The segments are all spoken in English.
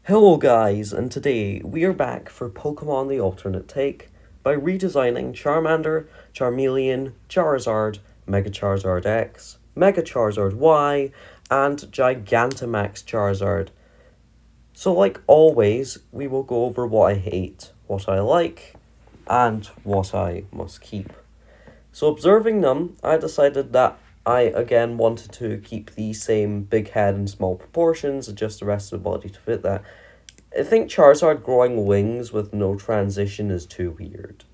Hello guys, and today we are back for Pokemon the Alternate Take by redesigning Charmander, Charmeleon, Charizard, Mega Charizard X, Mega Charizard Y, and Gigantamax Charizard. So like always, we will go over what I hate, what I like, and what I must keep. So observing them, I decided that I again wanted to keep the same big head and small proportions, adjust the rest of the body to fit that. I think Charizard growing wings with no transition is too weird.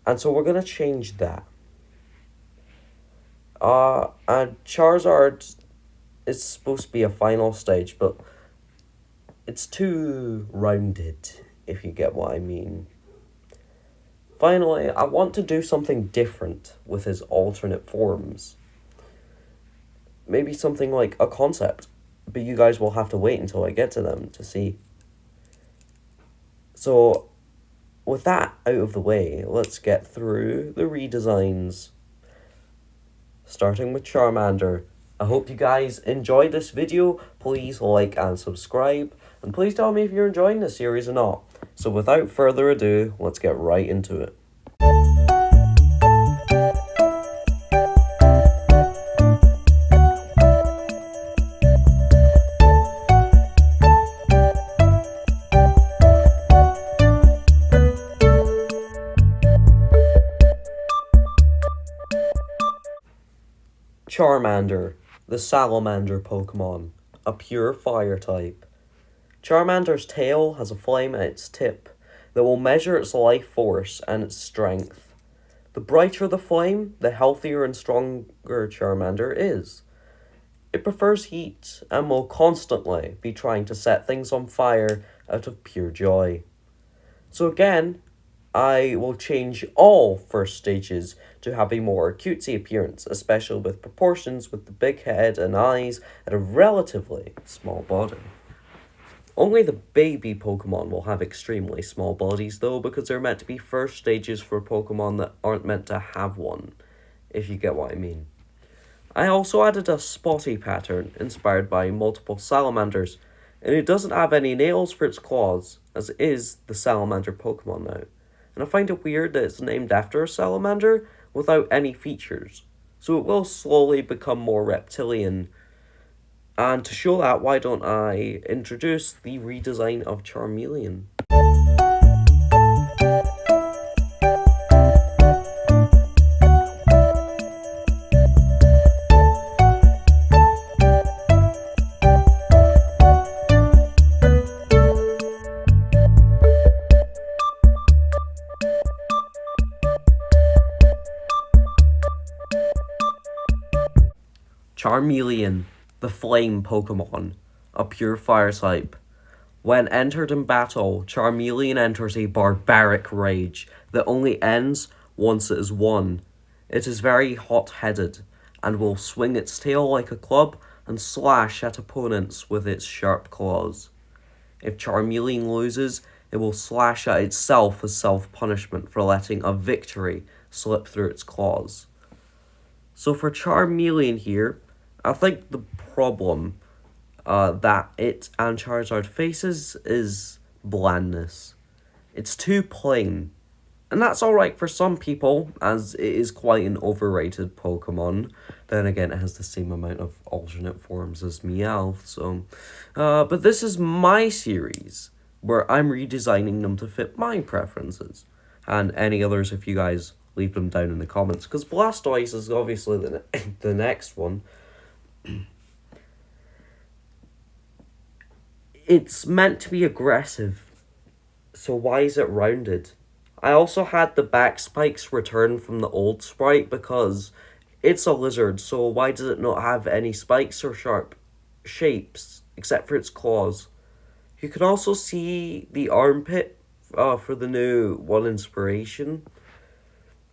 And so we're going to change that. And Charizard is supposed to be a final stage, but it's too rounded, if you get what I mean. Finally, I want to do something different with his alternate forms. Maybe something like a concept, but you guys will have to wait until I get to them to see. So, with that out of the way, let's get through the redesigns. Starting with Charmander. I hope you guys enjoyed this video. Please like and subscribe. And please tell me if you're enjoying this series or not. So without further ado, let's get right into it. Charmander, the salamander Pokemon, a pure fire type. Charmander's tail has a flame at its tip that will measure its life force and its strength. The brighter the flame, the healthier and stronger Charmander is. It prefers heat and will constantly be trying to set things on fire out of pure joy. So again, I will change all first stages to have a more cutesy appearance, especially with proportions with the big head and eyes and a relatively small body. Only the baby Pokemon will have extremely small bodies though, because they're meant to be first stages for Pokemon that aren't meant to have one, if you get what I mean. I also added a spotty pattern inspired by multiple salamanders, and it doesn't have any nails for its claws, as it is the salamander Pokemon now. And I find it weird that it's named after a salamander without any features, so it will slowly become more reptilian. And to show that, why don't I introduce the redesign of Charmeleon? Charmeleon, the flame Pokemon, a pure fire type. When entered in battle, Charmeleon enters a barbaric rage that only ends once it is won. It is very hot-headed and will swing its tail like a club and slash at opponents with its sharp claws. If Charmeleon loses, it will slash at itself as self-punishment for letting a victory slip through its claws. So for Charmeleon here, I think the problem that it and Charizard faces is blandness. It's too plain. And that's alright for some people, as it is quite an overrated Pokemon. Then again, it has the same amount of alternate forms as Meowth, so... but this is my series, where I'm redesigning them to fit my preferences. And any others, if you guys leave them down in the comments, because Blastoise is obviously the next one. It's meant to be aggressive, so why is it rounded? I also had the back spikes return from the old sprite because it's a lizard, so why does it not have any spikes or sharp shapes except for its claws? You can also see the armpit for the new one inspiration,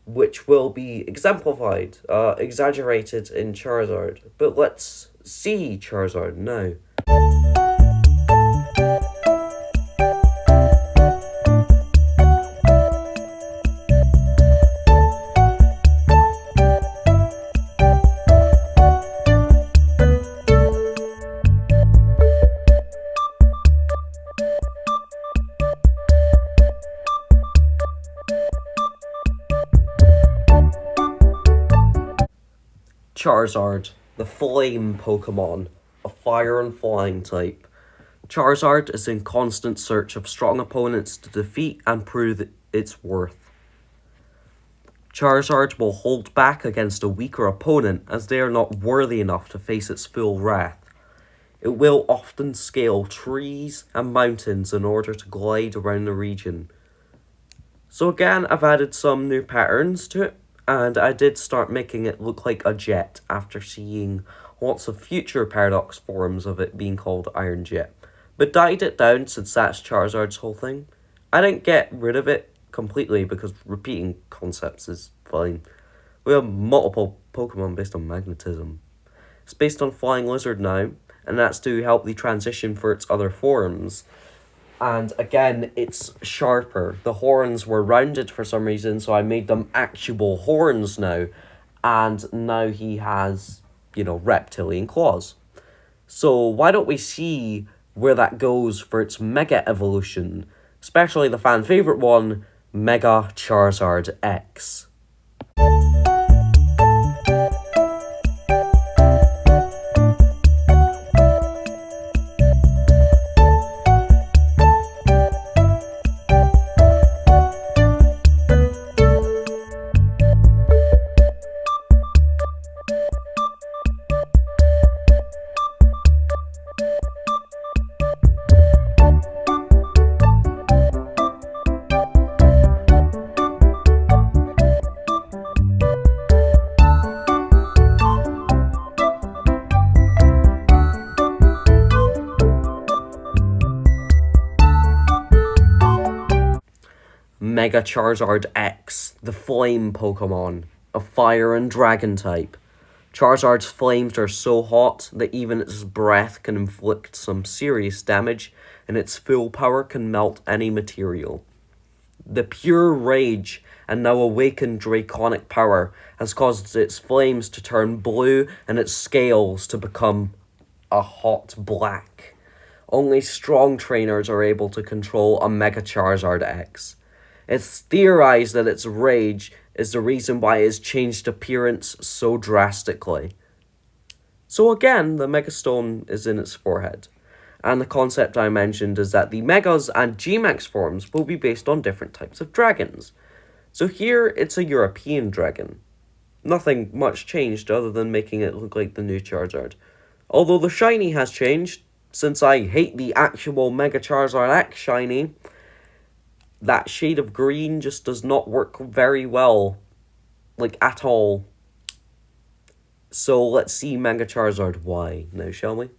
which will be exemplified, exaggerated in Charizard. But let's see Charizard now. Charizard, the flame Pokemon, a fire and flying type. Charizard is in constant search of strong opponents to defeat and prove its worth. Charizard will hold back against a weaker opponent as they are not worthy enough to face its full wrath. It will often scale trees and mountains in order to glide around the region. So again, I've added some new patterns to it, and I did start making it look like a jet after seeing lots of future Paradox forums of it being called Iron Jet, but died it down since that's Charizard's whole thing. I didn't get rid of it completely because repeating concepts is fine. We have multiple Pokemon based on magnetism. It's based on Flying Lizard now, and that's to help the transition for its other forms. And again, it's sharper. The horns were rounded for some reason, so I made them actual horns now. And now he has, reptilian claws. So why don't we see where that goes for its Mega Evolution? Especially the fan favorite one, Mega Charizard X. Mega Charizard X, the Flame Pokemon, a Fire and Dragon type. Charizard's flames are so hot that even its breath can inflict some serious damage, and its full power can melt any material. The pure rage and now awakened draconic power has caused its flames to turn blue and its scales to become a hot black. Only strong trainers are able to control a Mega Charizard X. It's theorized that its rage is the reason why it has changed appearance so drastically. So again, the Megastone is in its forehead. And the concept I mentioned is that the Megas and G-Max forms will be based on different types of dragons. So here, it's a European dragon. Nothing much changed other than making it look like the new Charizard. Although the shiny has changed, since I hate the actual Mega Charizard X shiny, that shade of green just does not work very well, at all. So let's see Mega Charizard Y now, shall we?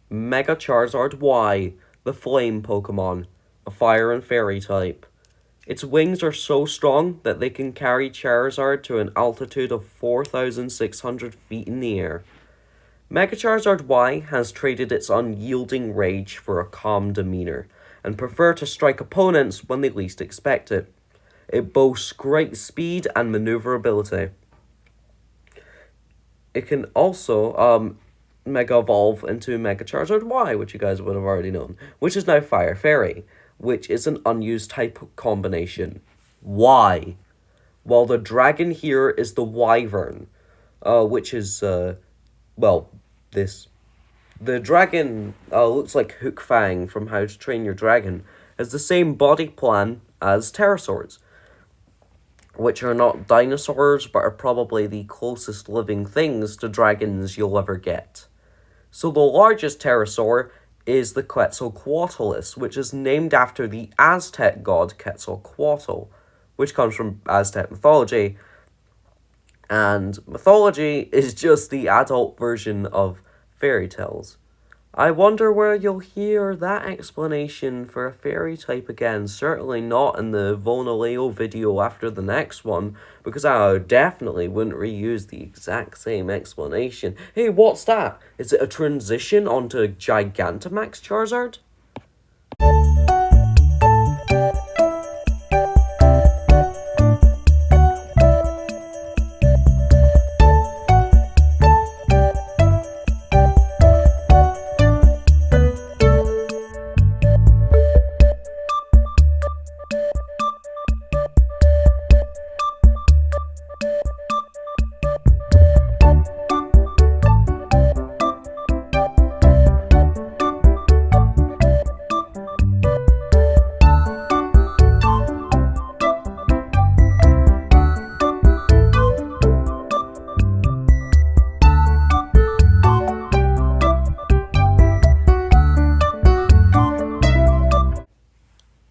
Mega Charizard Y, the Flame Pokemon, a Fire and Fairy type. Its wings are so strong that they can carry Charizard to an altitude of 4,600 feet in the air. Mega Charizard Y has traded its unyielding rage for a calm demeanor, and prefer to strike opponents when they least expect it. It boasts great speed and maneuverability. It can also, Mega Evolve into Mega Charizard Y, which you guys would have already known, which is now Fire Fairy, which is an unused type combination. Why? Well, the dragon here is the Wyvern, which is, this. The dragon looks like Hook Fang from How to Train Your Dragon, has the same body plan as pterosaurs, which are not dinosaurs, but are probably the closest living things to dragons you'll ever get. So the largest pterosaur is the Quetzalcoatlus, which is named after the Aztec god Quetzalcoatl, which comes from Aztec mythology. And mythology is just the adult version of fairy tales. I wonder where you'll hear that explanation for a fairy type again. Certainly not in the Vonaleo video after the next one, because I definitely wouldn't reuse the exact same explanation. Hey, what's that? Is it a transition onto Gigantamax Charizard?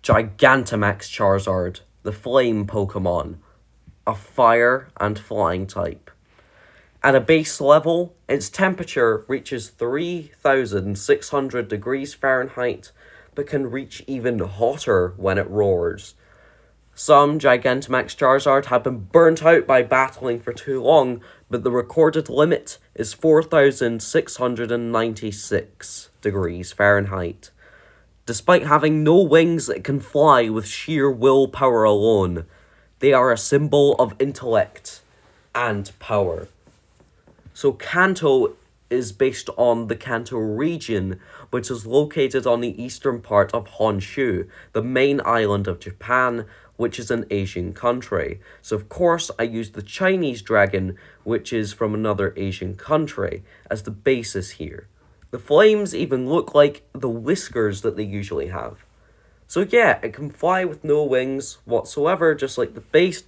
Gigantamax Charizard, the flame Pokemon, a fire and flying type. At a base level, its temperature reaches 3,600 degrees Fahrenheit, but can reach even hotter when it roars. Some Gigantamax Charizard have been burnt out by battling for too long, but the recorded limit is 4,696 degrees Fahrenheit. Despite having no wings that can fly with sheer willpower alone, they are a symbol of intellect and power. So Kanto is based on the Kanto region, which is located on the eastern part of Honshu, the main island of Japan, which is an Asian country. So of course I used the Chinese dragon, which is from another Asian country, as the basis here. The flames even look like the whiskers that they usually have. So yeah, it can fly with no wings whatsoever, just like the base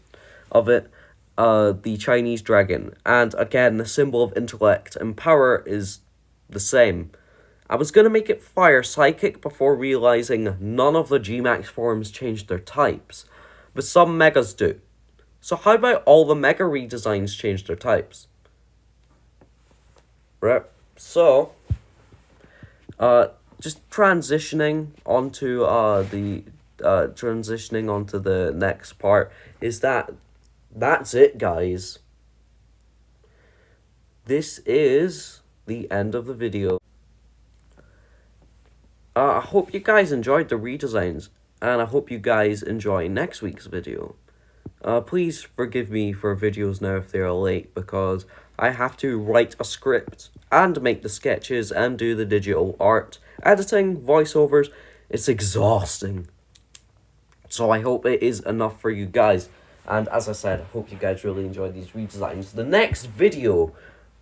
of it, the Chinese dragon. And again, the symbol of intellect and power is the same. I was going to make it fire psychic before realizing none of the G-Max forms changed their types, but some megas do. So how about all the mega redesigns change their types? Right, so just transitioning onto the next part is that's it, guys. This is the end of the video. I hope you guys enjoyed the redesigns, and I hope you guys enjoy next week's video. Please forgive me for videos now if they are late, because I have to write a script and make the sketches and do the digital art. Editing, voiceovers, it's exhausting. So I hope it is enough for you guys. And as I said, I hope you guys really enjoyed these redesigns. The next video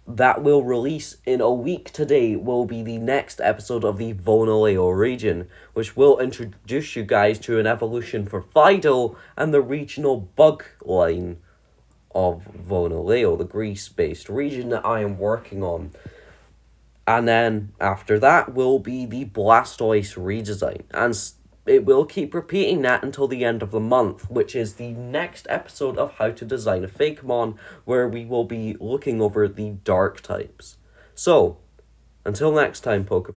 that will release in a week today will be the next episode of the Vonaleo region, which will introduce you guys to an evolution for Fido and the regional bug line of Vonaleo, the Greece-based region that I am working on. And then after that will be the Blastoise redesign, and it will keep repeating that until the end of the month, which is the next episode of How to Design a Fakemon, where we will be looking over the dark types. So, until next time, Pokemon.